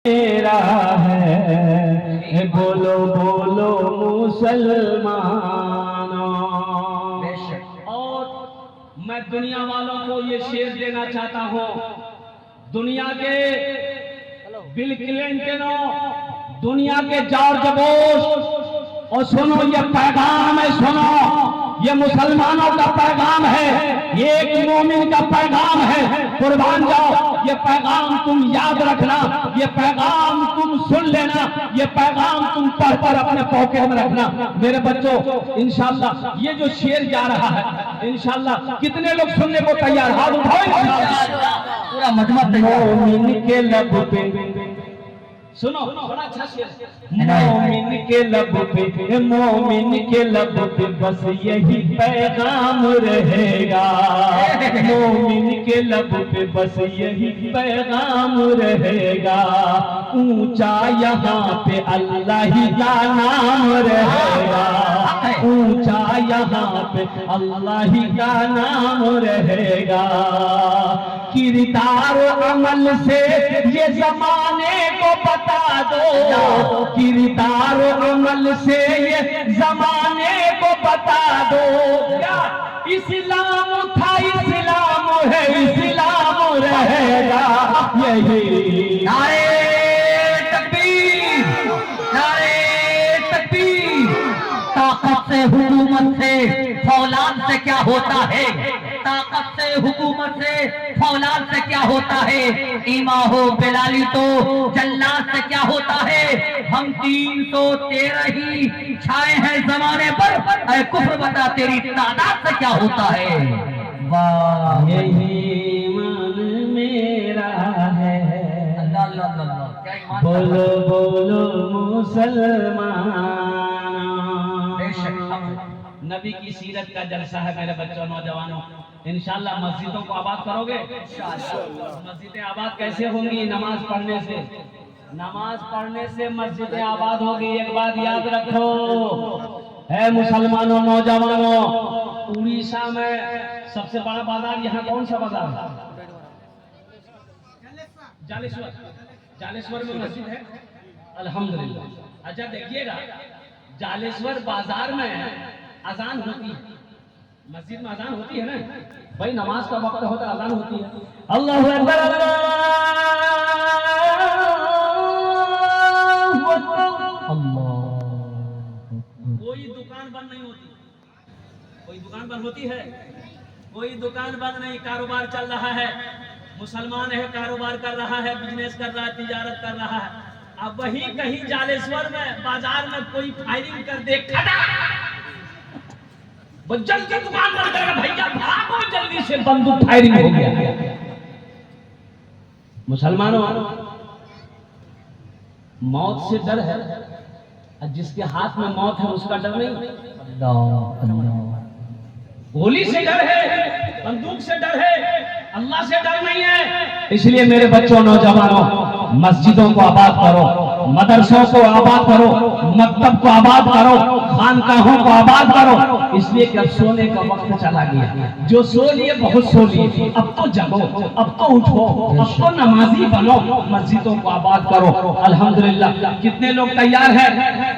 मेरा है, बोलो बोलो मुसलमानों। और मैं दुनिया वालों को ये शेर देना चाहता हूँ, दुनिया के बिल क्लिंटनों, दुनिया के जॉर्ज बुश, और सुनो ये पैगाम है, सुनो ये मुसलमानों का पैगाम है, ये एक मोमिन का पैगाम है। कुर्बान जाओ, ये पैगाम तुम याद रखना, ये पैगाम तुम सुन लेना, ये पैगाम तुम पढ़कर अपने पॉकेट में रखना। मेरे बच्चों, इंशाल्लाह ये जो शेर जा रहा है, इंशाल्लाह कितने लोग सुनने को तैयार? हाथ उठाओ इंशाल्लाह। पूरा मजमा मोमिन के लब पे, सुनो बड़ा अच्छा शेर, मोमिन के लब पे, मोमिन के लब पे बस यही पैगाम रहेगा, मोमिन के लब पे बस यही पैगाम रहेगा। ऊंचा यहाँ पे अल्लाह ही का नाम रहेगा, ऊंचा यहाँ पे अल्लाह ही का नाम रहेगा। किरदार अमल से ये जमाने को बता दो, किरदार अमल से ये जमाने को बता दो। क्या इस्लाम था, इस्लाम है, इस्लाम रहेगा। यही नारे तकबीर, नारे तकबीर। ताकत से, हुकूमत से, फौलाद से क्या होता है? ताकत से, हुकूमत से, फौलाद से क्या होता है? ईमा हो बिलाली तो जल्लाद से क्या होता है? हम 313 ही छाए हैं जमाने पर, ऐ कुफ्र बता तेरी तादाद से क्या होता है? वाह, यही ईमान मेरा है, अल्लाह अल्लाह अल्लाह, क्या ईमान। बोलो बोलो मुसलमान। नबी की सीरत का जलसा है मेरे बच्चों, नौजवानों। इंशाल्लाह मस्जिदों को आबाद करोगे। मस्जिदें आबाद कैसे होंगी? नमाज पढ़ने से, नमाज पढ़ने से मस्जिदें आबाद होगी। एक बात याद रखो है मुसलमानों, नौजवानों, उड़ीसा में सबसे बड़ा बाजार यहाँ कौन सा बाजार है? जालेश्वर। जालेश्वर में मस्जिद है, अल्हम्दुलिल्लाह। अच्छा देखिएगा, जालेश्वर बाजार में अजान होती है, मस्जिद में अजान होती है ना भाई, नमाज का वक्त होता है, अजान होती है। अल्लाहु अकबर, अल्लाह। कोई दुकान बंद नहीं होती, कोई दुकान बंद होती है? कोई दुकान बंद नहीं, कारोबार चल रहा है। मुसलमान है, कारोबार कर रहा है, बिजनेस कर रहा है, तिजारत कर रहा है। अब वही कहीं जालेश्वर में बाजार में कोई फायरिंग कर दे, खड़ा वो जल्दी दुकान बंद करेगा, भैया भागो जल्दी से, बंदूक फायरिंग हो गया। मुसलमानों, मौत से डर है, जिसके हाथ में मौत है उसका डर नहीं। गोली से डर है, बंदूक से डर है, अल्लाह से डर नहीं है। इसलिए मेरे बच्चों, नौजवानों, मस्जिदों को आबाद करो, मदरसों को आबाद करो, मकतब को आबाद करो, खानकाहों को आबाद करो। इसलिए कि अब सोने का वक्त चला गया, जो सो लिए बहुत सो लिए, अब तो जगो, अब तो उठो, अब तो नमाजी बनो, मस्जिदों को आबाद करो। अल्हम्दुलिल्लाह, कितने लोग तैयार हैं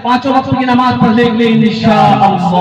पांचों वक्त की नमाज पढ़ने के लिए? इंशाअल्लाह,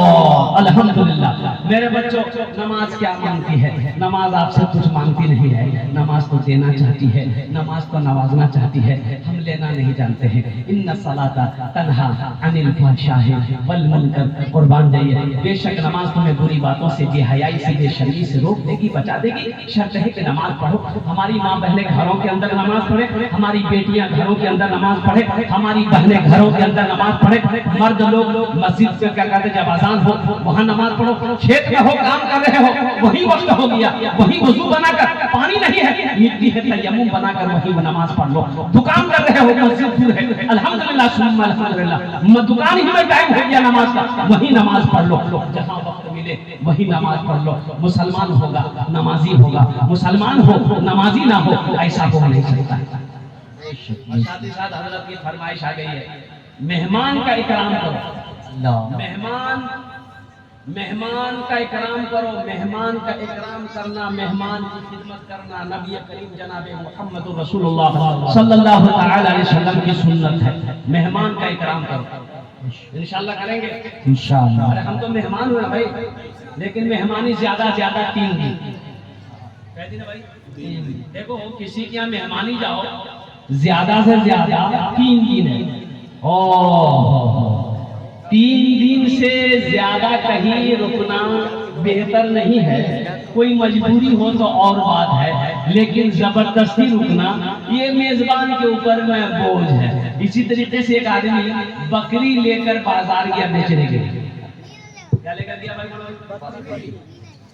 अल्हम्दुलिल्लाह। मेरे बच्चों, नमाज क्या मांगती है? नमाज आपसे कुछ मांगती नहीं है, नमाज तो देना चाहती है, नमाज तो नवाजना चाहती है, हम लेना नहीं जानते हैं। इन्ना सलाता तन्हा अनिल फहशाहि वल मुनकर। कुर्बान जाइए, बेशक नमाज तुम्हें बुरी बातों से, बेहयाई से, बेशर्मी से रोक देगी, बचा देगी। शर्त है कि नमाज पढ़ो। हमारी माँ बहनें घरों के अंदर नमाज पढ़े, हमारी बेटियां घरों के अंदर नमाज पढ़े, हमारी बहनें घरों के अंदर नमाज पढ़े। मर्द लोग मस्जिद से क्या कहते, जब अजान हो वहां नमाज पढ़ो। खेत में हो, काम कर रहे हो, वही वक्त हो गया, वही वजू बनाकर, पानी नहीं है, मिट्टी है, तयम्मुम बनाकर वही नमाज पढ़ लो। दुकान कर रहे हो, मस्जिद दूर है, अल्हम्दुलिल्लाह सुम्मा अल्हम्दुलिल्लाह, दुकान ही में टाइम हो गया नमाज का, वही नमाज पढ़ लो। जहां वक्त मिले वही नमाज पढ़ लो। मुसलमान होगा नमाजी होगा, मुसलमान हो नमाजी ना हो, ऐसा हो नहीं सकता। साथ ही साथ हजरत की फरमाइश आ गई है, मेहमान का इकराम करो। मेहमान मेहमान का इकराम करो, मेहमान का इकराम करना, मेहमान की खिदमत करना नबी करीम जनाब मोहम्मद रसूलुल्लाह सल्लल्लाहु अलैहि वसल्लम की सुन्नत है। मेहमान का इकराम करो, इंशाल्लाह करेंगे इंशाल्लाह। अरे हम तो मेहमान हुए भाई, लेकिन मेहमानी ज्यादा 3 दिन कह दी ना भाई। देखो किसी के यहाँ मेहमानी जाओ ज्यादा से ज्यादा 3 दिन है, और 3 दिन से ज्यादा कहीं रुकना बेहतर नहीं है। कोई मजबूरी हो तो और बात है, लेकिन जबरदस्ती रुकना ये मेजबान के ऊपर में बोझ है। इसी तरीके से एक आदमी बकरी लेकर बाजार गया बेचने के लिए। क्या लेकर दिया भाई?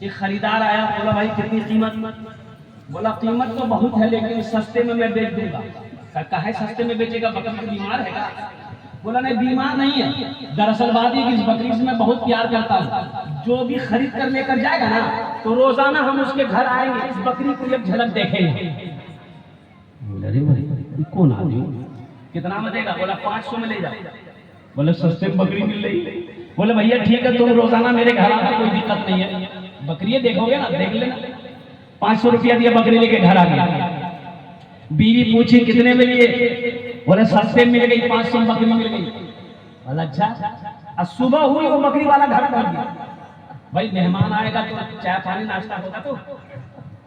एक खरीदार आया, बोला भाई कितनी कीमत? बोला कीमत तो बहुत है, लेकिन सस्ते में मैं बेच दूंगा। कहा सस्ते में बेचेगा, बकरी बीमार है क्या? बोला नहीं बीमार नहीं है, दरअसल बात ये कि इस बकरी से मैं बहुत प्यार करता हूँ। जो भी खरीद कर लेकर जाएगा ना, तो रोजाना हम उसके घर आएंगे, इस बकरी को एक झलक देखेंगे। बोला अरे भाई कौन आदमी, कितना में देगा? बोला 500 में ले जाओ। बोले सस्ते में बकरी मिल रही। बोले भैया ठीक है, तुम रोजाना मेरे घर आना, कोई दिक्कत नहीं है, बकरी देखोगे ना, देख लेना। 500 रुपया दिया, बकरी लेके घर आ गया। बीवी पूछी कितने में लिए? बोले सस्ते मिल गई, 500 में बकरी मिल गई। बोला अच्छा। सुबह हुई वो बकरी वाला घर पहुंच गया। भाई मेहमान आएगा तो चाय पानी नाश्ता होगा तो?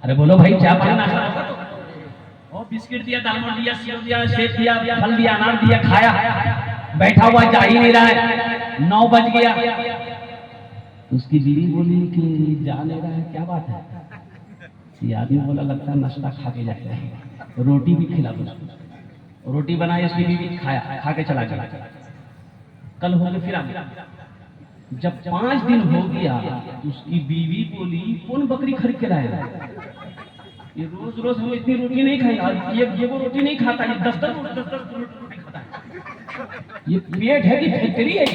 अरे बोलो भाई चाय पानी नाश्ता होगा तो? और बिस्किट दिया, दालमोट दिया, सेव दिया, सेब दिया, फल दिया, अनार दिया, खाया। बैठा हुआ जा ही नहीं रहा है, 9 बज गया। उसकी बीवी बोली कि जा नहीं रहा है, क्या बात है? ये आदमी बोला लगता है नाश्ता खा के जाता है, रोटी भी खिला दो। रोटी बनाई उसकी बीवी, खाया, खा के चला गया। कल हो गया फिर आ गया। जब 5 दिन हो गया तो उसकी बीवी बोली कौन बकरी खरीद के लाया? ये रोज हम इतनी रोटी नहीं खाई, ये वो रोटी नहीं खाता, ये 10 रोटी खाता है। ये पेट है कि फैक्ट्री है?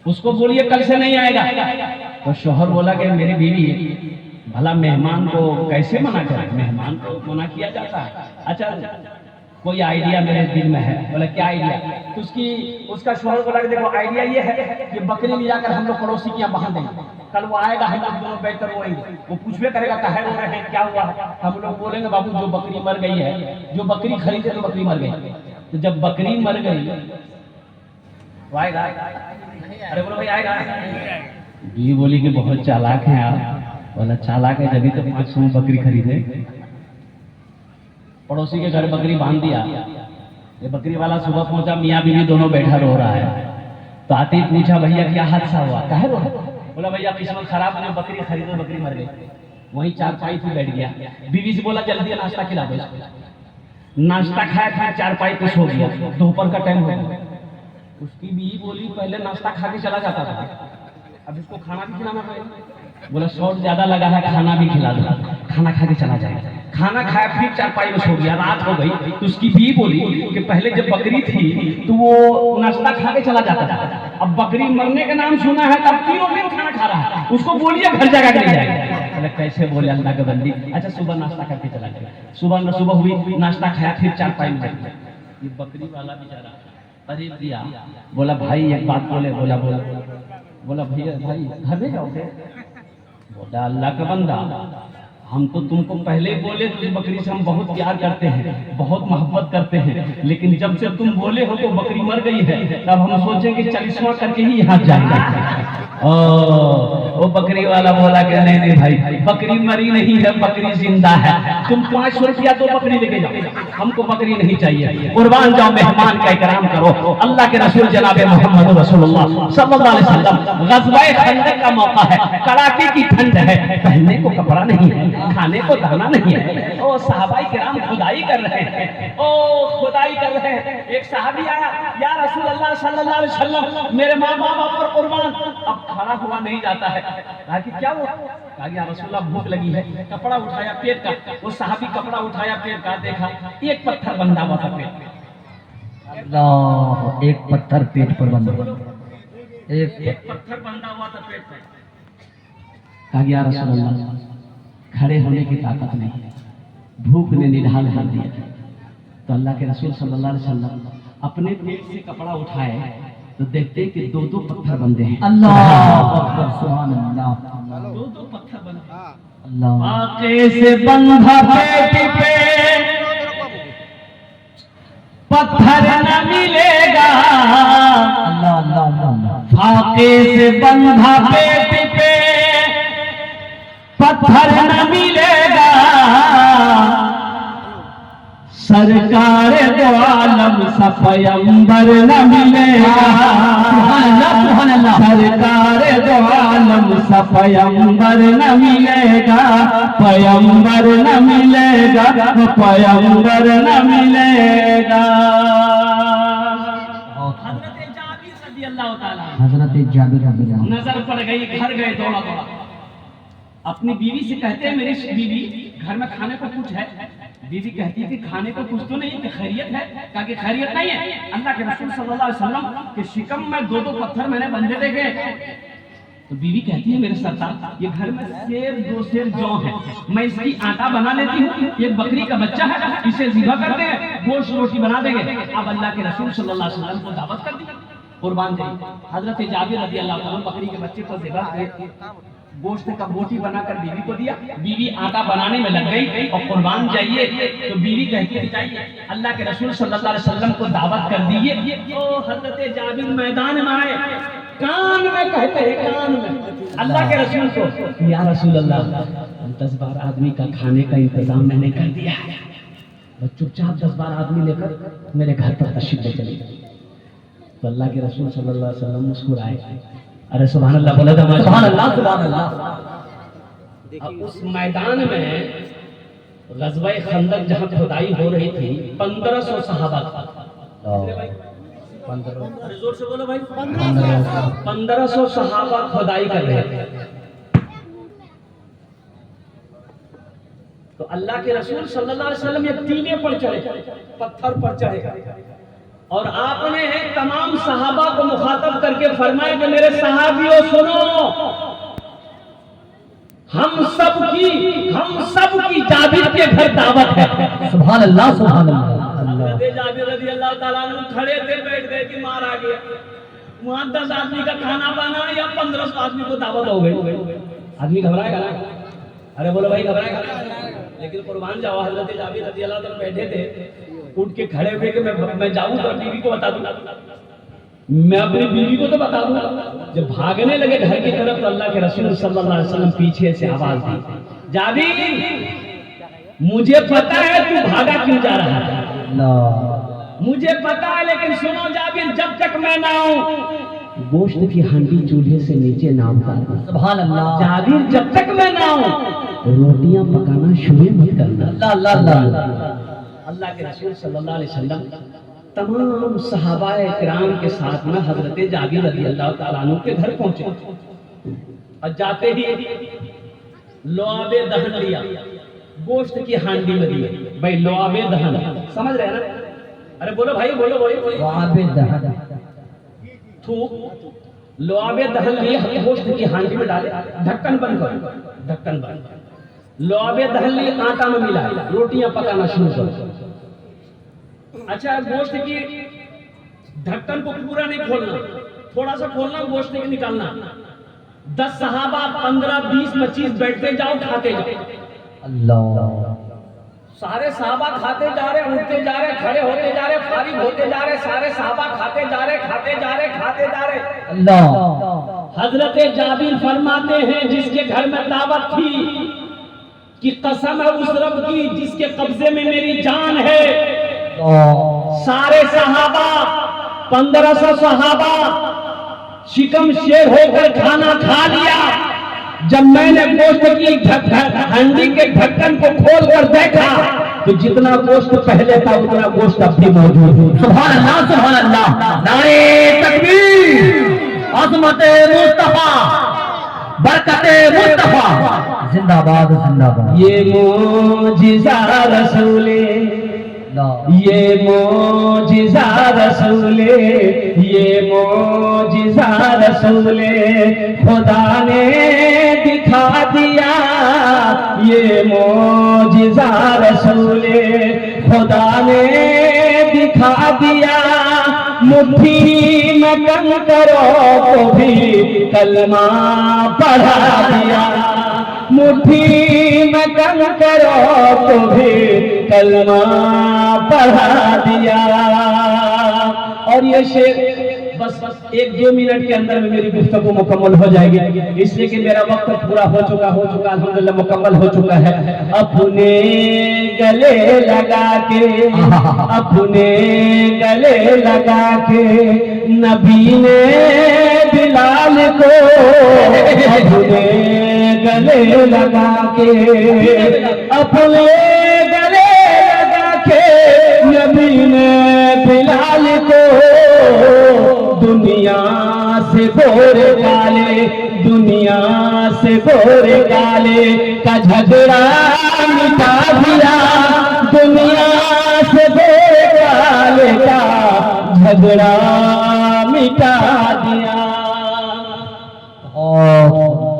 उसको बोलिए कल से नहीं आएगा। तो शोहर बोला कि मेरी बीवी भला मेहमान को कैसे मना करे? मेहमान को मना किया जाता है। अच्छा कोई आइडिया मेरे दिल में है। बोला क्या आइडिया? तो उसका शोहर बोला कि देखो आइडिया ये है कि बकरी ले जाकर हम लोग पड़ोसी के यहाँ बांध देंगे। कल वो आएगा, हम लोग दोनों बैठकर रोएंगे। वो पूछवे करेगा कहे रो रहे हैं, क्या हुआ? हम लोग बोलेंगे बाबू जो बकरी मर गई है, जो बकरी खरीदे तो बकरी मर गई। तो जब बकरी मर गई तो आएगा? अरे बोलो भाई आएगा? जी बोली कि बहुत चालाक है आप। बोला चालाक है जब तो 500 में बकरी खरीदे। पड़ोसी के घर बकरी बांध दिया। ये बकरी वाला सुबह पहुंचा, मियाँ बीवी दोनों बैठा रो रहा है। तो आते ही पूछा भैया क्या हादसा हुआ, काहे रो? बोला भैया किस्मत खराब है, बकरी खरीदो, बकरी मर गई। वहीं चारपाई पे बैठ गया। बीवी से बोला जल्दी नाश्ता खिला दो इसको। नाश्ता खाया, फिर चारपाई पे सो गया। दोपहर का टाइम हो गया। उसकी बीवी बोली पहले नाश्ता खा के चला जाता था, अब इसको खाना भी खिलाना पड़ेगा। बोला शॉट ज्यादा लगा है, खाना भी खिला दो। खाना खा के चला जाएगा। खाना खाया, फिर चारपाई में सो गया। रात हो गई तो उसकी बीवी बोली कि पहले जब बकरी थी तो वो नाश्ता खा के चला जाता था, अब बकरी मरने का नाम सुना है तब 3 दिन खाना खा रहा है, उसको बोलिए घर जगह के ले जाएगा। कैसे बोले अल्लाह के बंदी? अच्छा सुबह नाश्ता करके चला गया। सुबह हुई, नाश्ता खाया, फिर चारपाई में बैठ गया। ये बकरी वाला बेचारा करीब दिया। बोला भाई एक बात बोले। बोला भैया भाई घर में जाओगे? बोला अल्लाह का बंदा हम तो तुमको पहले बोले तो इस बकरी से हम बहुत प्यार करते हैं, बहुत मोहब्बत करते हैं, लेकिन जब से तुम बोले हो तो बकरी मर गई है, तब हम सोचेंगे 40वां करके ही यहाँ जाएंगे। वो बकरी वाला बोला कि नहीं भाई बकरी मरी नहीं है, बकरी जिंदा है। तुम 500 रुपया तो बकरी लेके जाओ, हमको बकरी नहीं चाहिए। कुर्बान जाओ, मेहमान का इकराम करो। अल्लाह के रसूल जनाब मोहम्मद रसूलुल्लाह सल्लल्लाहु अलैहि वसल्लम, ग़ज़वाए खंदक का मौका है, कड़ाके की ठंड है, पहनने को कपड़ा नहीं है, खाने को दाना नहीं है। ओ सहाबाई किराम खुदाई कर रहे हैं, खुदाई कर रहे हैं। एक सहाबी आया, या रसूल अल्लाह सल्लल्लाहु अलैहि वसल्लम मेरे माँ बाप पर कुर्बान। अब खड़ा हुआ नहीं जाता है। कहा कि क्या हुआ? कहा या रसूलल्लाह भूख लगी है। कपड़ा उठाया पेट का, वो सहाबी कपड़ा उठाया पेट का, देखा एक पत्थर बंधा हुआ था पेट। अल्लाह, एक पत्थर पेट पर बंधा, एक पत्थर बंधा हुआ था पेट पर। कहा या रसूलल्लाह खड़े होने की ताकत नहीं, भूख ने निढाल कर दिया। तो अल्लाह के रसूल सल्लल्लाहु अलैहि वसल्लम अपने पेट से कपड़ा उठाए तो देखते हैं कि दो दो पत्थर बंधे हैं। अल्लाह अकबर, सुभान अल्लाह, दो दो पत्थर बंधे। अल्लाह। फाके से बंधा पेटी पे पत्थर न मिलेगा, अल्लाह अल्लाह अल्लाह। फाके से बंधा पेटी पे पत्थर न मिलेगा, सरकार दो आलम सफयंबर न मिलेगा, सुभान अल्लाह, सुभान अल्लाह। सरकार दो आलम सफयंबर न मिलेगा, पयंबर न मिलेगा, पयंबर न मिलेगा। हजरत जाबिर रज़ियल्लाहु ताला हजरत जाबिर रज़ी अल्लाह। नजर पड़ गई, घर गए दौड़ा दौड़ा, अपनी बीवी से कहते हैं मेरी बीवी घर में खाने को कुछ है? बीवी कहती है कि खाने को कुछ तो नहीं, कि खैरियत है? कहा कि खैरियत नहीं है। अल्लाह के रसूल सल्लल्लाहु अलैहि वसल्लम के शिकम में दो दो पत्थर मैंने बंधे देखे। तो बीवी कहती है मेरे सरदार, ये घर में सेर दो सेर जौ है, मैं इसकी आटा बना लेती हूँ, ये बकरी का बच्चा है, इसे ज़िबा करते हैं, गोश्त रोटी बना देंगे। अब अल्लाह के रसूल सल्लल्लाहु अलैहि वसल्लम को दावत कर दी, कुर्बान जाइए। हजरत जाबिर रज़ियल्लाहु ताला बकरी के बच्चे को ज़िबा करके गोश्त का बोटी बनाकर बीवी को दिया। बीवी आटा बनाने में लग गई और कुर्बान जाइए। तो बीवी कहती है जाइए, अल्लाह के रसूल सल्लल्लाहु अलैहि वसल्लम को दावत कर दीजिए। तो हजरत जाबिर मैदान में आए, कान में कहते हैं, कान में अल्लाह के रसूल को, या रसूल अल्लाह 10-12 आदमी का खाने का इंतजाम मैंने कर दिया है, बस चुपचाप 10-12 आदमी लेकर मेरे घर पर तशरीफ ले चले। तो अल्लाह के रसूल सल्लल्लाहु अलैहि वसल्लम मुस्कुराए, अरे सुभान अल्लाह बोला था, सुभान अल्लाह, सुभान अल्लाह। अब उस मैदान में ग़ज़वा खंदक जहां खुदाई हो रही थी, 1500 सहाबा था। 1500, अरे जोर से बोलो भाई, 1500 सहाबा खुदाई कर रहे थे। तो अल्लाह के रसूल सल्लल्लाहु अलैहि वसल्लम ये टीले पर चढ़े, पत्थर पर चढ़े, और आपने तमाम सहाबा को मुखातब करके फरमाया कि मेरे सहाबियों सुनो, हम सब की जाबिर के घर दावत है। सुभान अल्लाह, सुभान अल्लाह। हज़रत जाबिर रज़ियल्लाहु ताला अन्हु खड़े थे, बैठ गए कि मार आ गया, वहां 10 आदमी का खाना बना या 1500 आदमी को दावत हो गई। आदमी घबराएगा ना? अरे बोलो भाई, घबराएगा? लेकिन कुर्बान जाओ, हज़रत जाबिर रज़ियल्लाहु ताला बैठे थे, उठ के खड़े हुए कि मैं जाऊं तो बीवी को बता दूं, मैं अपनी बीवी को तो बता दूं। जब भागने लगे घर की तरफ तो अल्लाह के रसूल सल्लल्लाहु अलैहि वसल्लम पीछे से आवाज दी, जाबिर मुझे पता है तू भागा क्यों जा रहा है, मुझे पता है, लेकिन सुनो जाबिर, जब तक मैं ना आऊं गोश्त की हांडी चूल्हे से नीचे ना उतारना। सुभान अल्लाह। जाबिर जब तक मैं ना आऊं रोटियां पकाना शुरू मत करना। अल्लाह अल्लाह अल्लाह। अल्लाह के रसूल सल्लल्लाहु अलैहि वसल्लम तमाम सहाबाए किराम के साथ में हजरत जाबिर रज़ियल्लाहु ताला अन्हु के घर पहुंचे, और जाते ही लोआबे दहन लिया, गोश्त की हांडी में दी। भाई लोआबे दहन समझ रहे हैं ना? अरे बोलो भाई, बोलो बोलो। लोआबे दहन, थूक लोआबे दहन लिए, गोश्त की हांडी में डाले, ढक्कन बंद करो, ढक्कन बंद। लोआबे दहन लिए, आटा में मिला, रोटियां पकाना शुरू करो। अच्छा, गोश्त की ढक्कन को पूरा नहीं खोलना, थोड़ा सा खोलना, गोश्त नहीं निकालना। 10 सहाबा 15, 20, 25 बैठते जाओ, खाते जाओ। अल्लाह। सारे सहाबा खाते जा रहे, उठते जा रहे, खड़े होते जा रहे, फारिग होते जा रहे, सारे सहाबा खाते जा रहे, खाते जा रहे, खाते जा रहे। अल्लाह। हजरत जाबिर फरमाते हैं, जिसके घर में दावत थी कि कसम है उस रब की जिसके कब्जे में मेरी जान है, सारे सहाबा 1500 सहाबा शिकम शेर होकर खाना खा लिया। जब मैंने गोश्त की हंडी के ढक्कन को खोल कर देखा तो जितना गोश्त पहले था उतना गोश्त अब भी मौजूद है। सुभान अल्लाह, सुभान अल्लाह। नारे तकबीर, अज़मत मुस्तफा, बरकत मुस्तफा, जिंदाबाद जिंदाबाद। ये मोजिज़ा रसूले, ये मोजिज़ा रसूले, ये मोजिज़ा रसूले खुदा ने दिखा दिया, ये मोजिज़ा रसूले खुदा ने दिखा दिया। मुट्ठी में कंकरों को भी कलमा पढ़ा दिया, मुट्ठी में कंकरों को भी कलमा पढ़ा दिया। और ये शेर बस 1-2 मिनट के अंदर में मेरी गुफ्तगू मुकम्मल हो जाएगी, इसलिए कि मेरा वक्त पूरा हो चुका अल्हम्दुलिल्लाह मुकम्मल हो चुका है। अपने गले लगा के, अपने गले लगा के नबी ने बिलाल को, अपने गले लगा के, अपने गले लगा के नबी ने बिलाल को दुनिया से गोरे काले, दुनिया से गोरे काले का झगड़ा मिटा दिया, दुनिया से गोरे काले का झगड़ा मिटा दिया।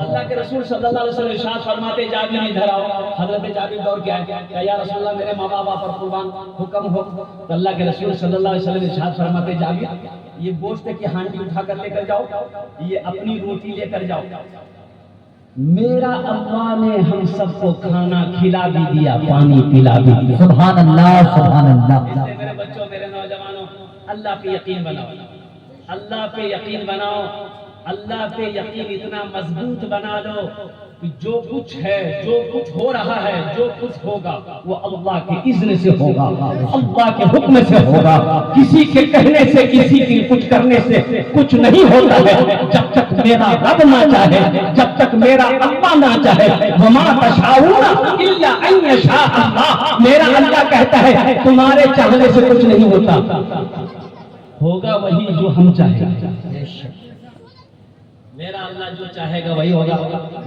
अल्लाह के रसूल सल्लल्लाहु अलैहि वसल्लम इरशाद फरमाते, जाबिर इधर आओ। हजरत जाबिर दौड़ के आए, क्या या रसूलल्लाह मेरे माँ बाप पर कुर्बान हुक्म हो। तो अल्लाह के रसूल सल्लल्लाहु अलैहि वसल्लम इरशाद फरमाते, जाबिर ये गोश्त की हांडी उठा कर लेकर जाओ, ये अपनी रोटी लेकर जाओ। मेरा अल्लाह ने हम सबको खाना खिला भी दिया, पानी पिला भी दिया। सुभान अल्लाह, सुभान अल्लाह। मेरे बच्चों, मेरे नौजवानों, अल्लाह पे यकीन बनाओ, अल्लाह पे यकीन बनाओ, अल्लाह पे यकीन इतना मजबूत बना लो कि जो कुछ है, जो कुछ हो रहा है, जो कुछ होगा वो अल्लाह के इज़्न से होगा, अल्लाह के हुक्म से होगा। किसी के कहने से, किसी के कुछ करने से कुछ नहीं होता है। जब तक मेरा रब ना चाहे, जब तक मेरा अल्लाह ना चाहे, वमा तशाऊना इल्ला अन यशा अल्लाह, मेरा अल्लाह कहता है तुम्हारे चाहने से कुछ नहीं होता, होगा वही जो हम चाहेंगे। मेरा अल्लाह जो चाहेगा वही होगा।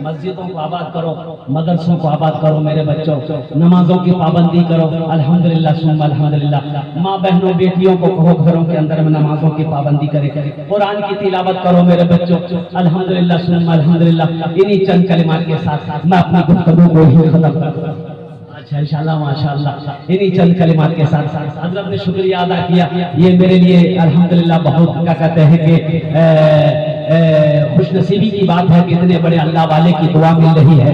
मस्जिदों को आबाद करो, मदरसों को आबाद करो मेरे बच्चों, नमाजों की पाबंदी करो। अल्हम्दुलिल्लाह सुम्मा अल्हम्दुलिल्लाह। माँ बहनों बेटियों को कहो घरों के अंदर में नमाजों की पाबंदी करे, कुरान की तिलावत करो मेरे बच्चों। अल्हम्दुलिल्लाह सुम्मा अल्हम्दुलिल्लाह। इन्हीं चंद कलिमात के साथ मैं अपनी गुफ्तगू को ही खत्म करता हूँ। अच्छा इंशाअल्लाह माशाअल्लाह, इन्हीं चंद कलिमात के साथ हज़रत ने शुक्रिया अदा किया। ये मेरे लिए अल्हम्दुलिल्लाह बहुत क्या कहते हैं कि खुशनसीबी की बात है कि इतने बड़े अल्लाह वाले की दुआ मिल रही है।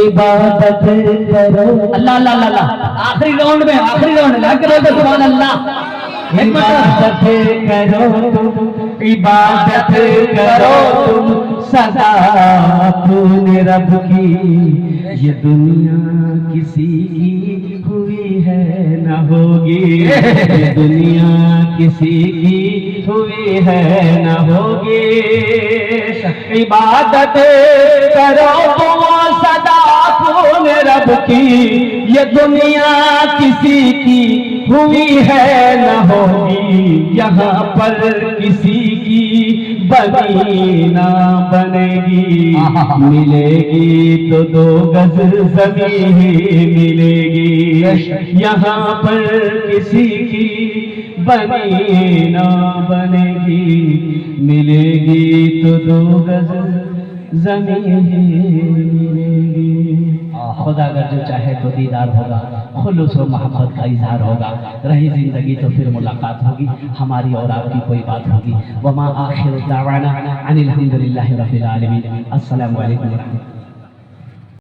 इबादत करो, अल्लाह अल्लाह अल्लाह। आखिरी राउंड में, आखिरी राउंड लग रहे हो सुभान अल्लाह। इबादत करो तुम, इबादत करो तुम सदा अपने रब की, ये दुनिया किसी की हुई है न होगी, ये दुनिया किसी की हुई है न होगी। इबादत करो तुम सदा अपने रब की, ये दुनिया किसी की हुई है न होगी, यहाँ पर किसी की बनी ना बनेगी। मिलेगी तो 2 गज ज़मीन ही मिलेगी, यहाँ पर किसी की बनी ना बनेगी। मिलेगी तो 2 गज ज़मीन ही मिलेगी। खुदा अगर जो चाहे तो दीदार होगा, खुलूस और मोहब्बत का इजहार होगा। रही जिंदगी तो फिर मुलाकात होगी, हमारी और आपकी कोई बात होगी। वमा आखिर दावाना अनिल हम्दुलिल्लाहि रब्बिल आलमीन। अस्सलामु अलैकुम व रहमतुल्लाह।